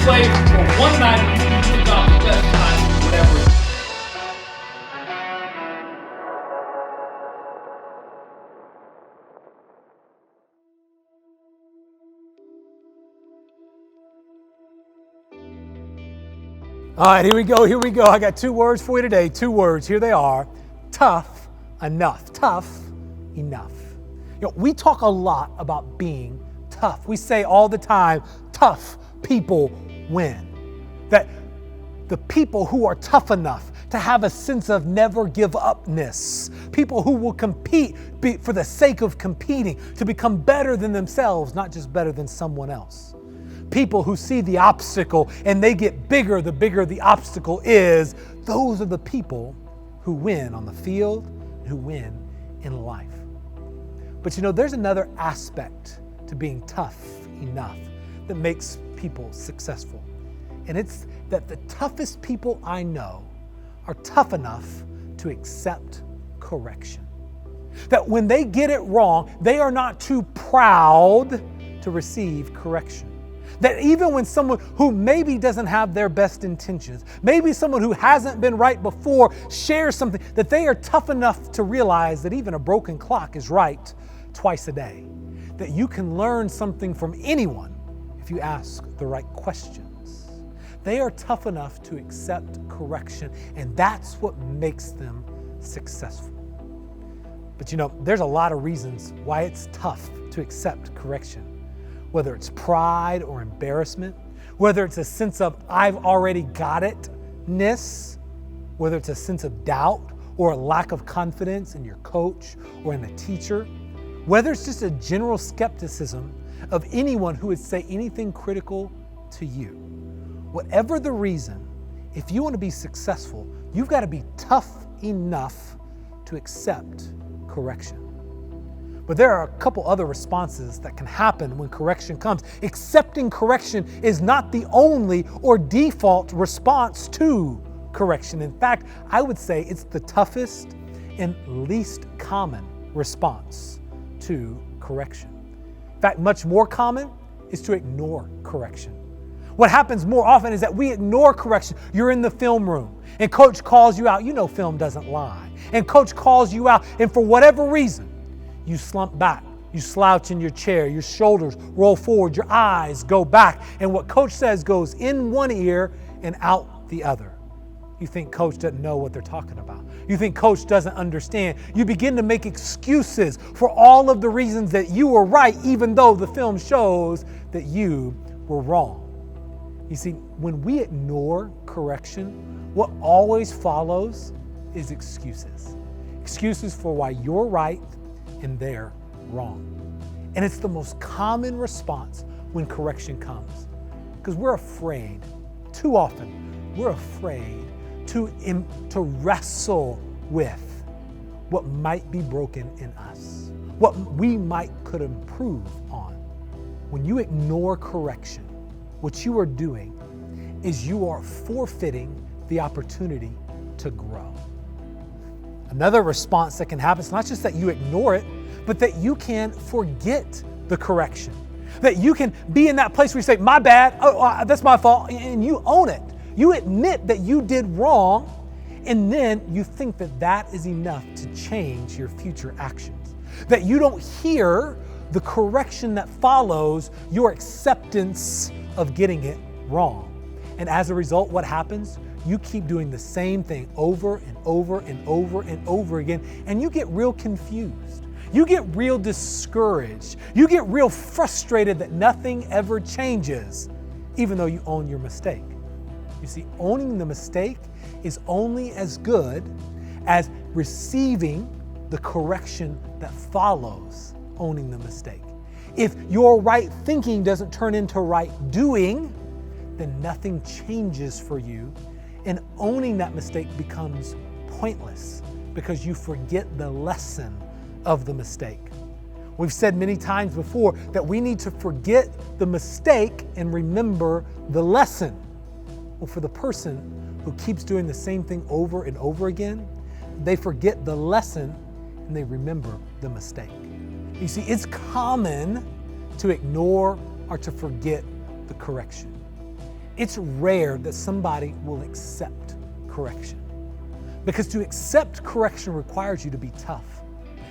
slave for one night and you can pick out the best time, whatever it is. All right, here we go. I got 2 words for you today. 2 words. Here they are. Tough enough. Tough enough. We talk a lot about being tough. We say all the time, tough people win. That the people who are tough enough to have a sense of never give upness, people who will compete for the sake of competing, to become better than themselves, not just better than someone else. People who see the obstacle and they get bigger the bigger the obstacle is. Those are the people who win on the field, who win in life. But there's another aspect to being tough enough that makes people successful. And it's that the toughest people I know are tough enough to accept correction. That when they get it wrong, they are not too proud to receive correction. That even when someone who maybe doesn't have their best intentions, maybe someone who hasn't been right before shares something, that they are tough enough to realize that even a broken clock is right twice a day. That you can learn something from anyone if you ask the right questions. They are tough enough to accept correction, and that's what makes them successful. But there's a lot of reasons why it's tough to accept correction. Whether it's pride or embarrassment, whether it's a sense of I've already got it-ness, whether it's a sense of doubt or a lack of confidence in your coach or in the teacher, whether it's just a general skepticism of anyone who would say anything critical to you. Whatever the reason, if you want to be successful, you've got to be tough enough to accept correction. But there are a couple other responses that can happen when correction comes. Accepting correction is not the only or default response to correction. In fact, I would say it's the toughest and least common response to correction. In fact, much more common is to ignore correction. What happens more often is that we ignore correction. You're in the film room and coach calls you out. Film doesn't lie. And coach calls you out, and for whatever reason, you slump back, you slouch in your chair, your shoulders roll forward, your eyes go back, and what coach says goes in one ear and out the other. You think coach doesn't know what they're talking about. You think coach doesn't understand. You begin to make excuses for all of the reasons that you were right, even though the film shows that you were wrong. You see, when we ignore correction, what always follows is excuses. Excuses for why you're right and they're wrong. And it's the most common response when correction comes. Because we're afraid, too often, we're afraid to wrestle with what might be broken in us, what we could improve on. When you ignore correction, what you are doing is you are forfeiting the opportunity to grow. Another response that can happen is not just that you ignore it, but that you can forget the correction. That you can be in that place where you say, my bad, that's my fault, and you own it. You admit that you did wrong, and then you think that that is enough to change your future actions. That you don't hear the correction that follows your acceptance of getting it wrong. And as a result, what happens? You keep doing the same thing over and over and over and over again, and you get real confused. You get real discouraged. You get real frustrated that nothing ever changes, even though you own your mistake. You see, owning the mistake is only as good as receiving the correction that follows owning the mistake. If your right thinking doesn't turn into right doing, then nothing changes for you, and owning that mistake becomes pointless because you forget the lesson of the mistake. We've said many times before that we need to forget the mistake and remember the lesson. Well, for the person who keeps doing the same thing over and over again, they forget the lesson and they remember the mistake. You see, it's common to ignore or to forget the correction. It's rare that somebody will accept correction. Because to accept correction requires you to be tough.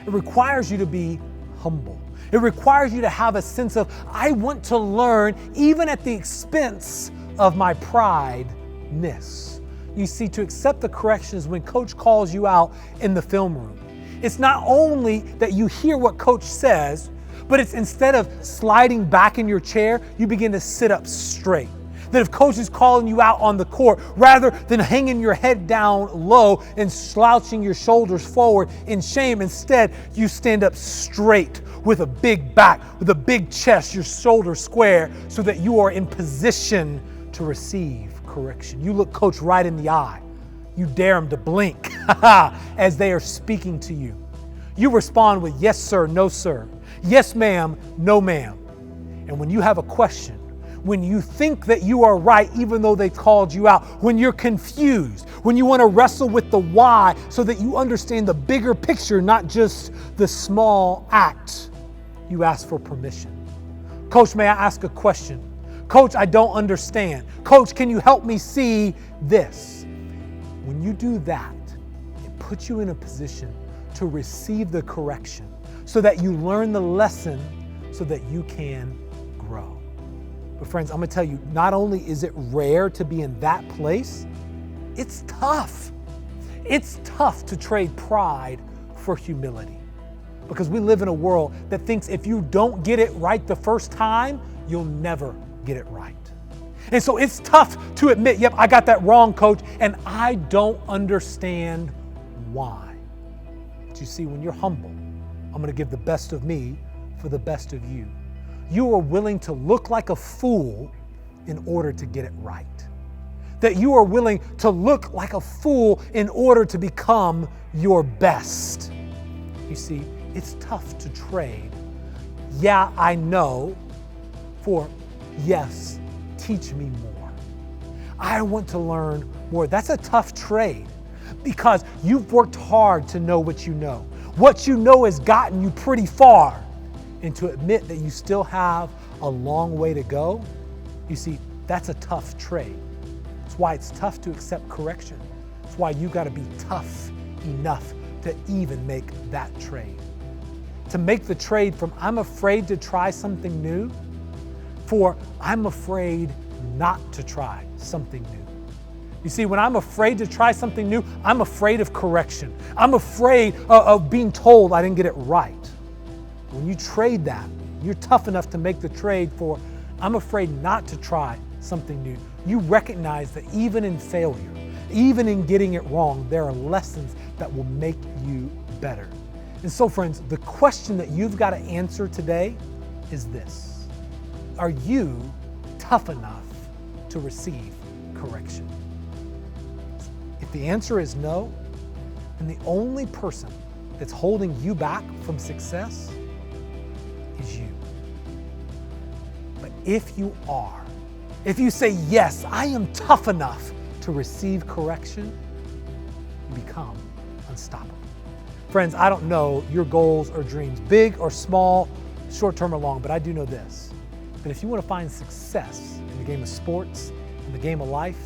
It requires you to be humble. It requires you to have a sense of, I want to learn even at the expense of my pride-ness. You see, to accept the correction is when coach calls you out in the film room. It's not only that you hear what coach says, but it's instead of sliding back in your chair, you begin to sit up straight. That if coach is calling you out on the court, rather than hanging your head down low and slouching your shoulders forward in shame, instead you stand up straight with a big back, with a big chest, your shoulders square, so that you are in position to receive correction. You look coach right in the eye. You dare him to blink as they are speaking to you. You respond with yes, sir, no, sir. Yes, ma'am, no, ma'am. And when you have a question, when you think that you are right, even though they called you out, when you're confused, when you want to wrestle with the why so that you understand the bigger picture, not just the small act, you ask for permission. Coach, may I ask a question? Coach, I don't understand. Coach, can you help me see this? When you do that, it puts you in a position to receive the correction so that you learn the lesson so that you can grow. But friends, I'm gonna tell you, not only is it rare to be in that place, it's tough. It's tough to trade pride for humility because we live in a world that thinks if you don't get it right the first time, you'll never get it right. And so it's tough to admit, yep, I got that wrong, coach, and I don't understand why. But you see, when you're humble, I'm gonna give the best of me for the best of you. You are willing to look like a fool in order to get it right. That you are willing to look like a fool in order to become your best. You see, it's tough to trade. Yeah, I know, for yes, teach me more. I want to learn more. That's a tough trade because you've worked hard to know what you know. What you know has gotten you pretty far. And to admit that you still have a long way to go, you see, that's a tough trade. It's why it's tough to accept correction. It's why you gotta be tough enough to even make that trade. To make the trade from I'm afraid to try something new, for I'm afraid not to try something new. You see, when I'm afraid to try something new, I'm afraid of correction. I'm afraid of being told I didn't get it right. When you trade that, you're tough enough to make the trade for, I'm afraid not to try something new. You recognize that even in failure, even in getting it wrong, there are lessons that will make you better. And so, friends, the question that you've got to answer today is this: are you tough enough to receive correction? If the answer is no, then the only person that's holding you back from success is you. But if you are, if you say, yes, I am tough enough to receive correction, you become unstoppable. Friends, I don't know your goals or dreams, big or small, short-term or long, but I do know this, that if you want to find success in the game of sports, in the game of life,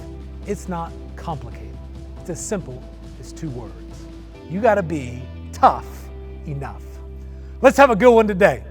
it's not complicated. It's as simple as two words. You got to be tough enough. Let's have a good one today.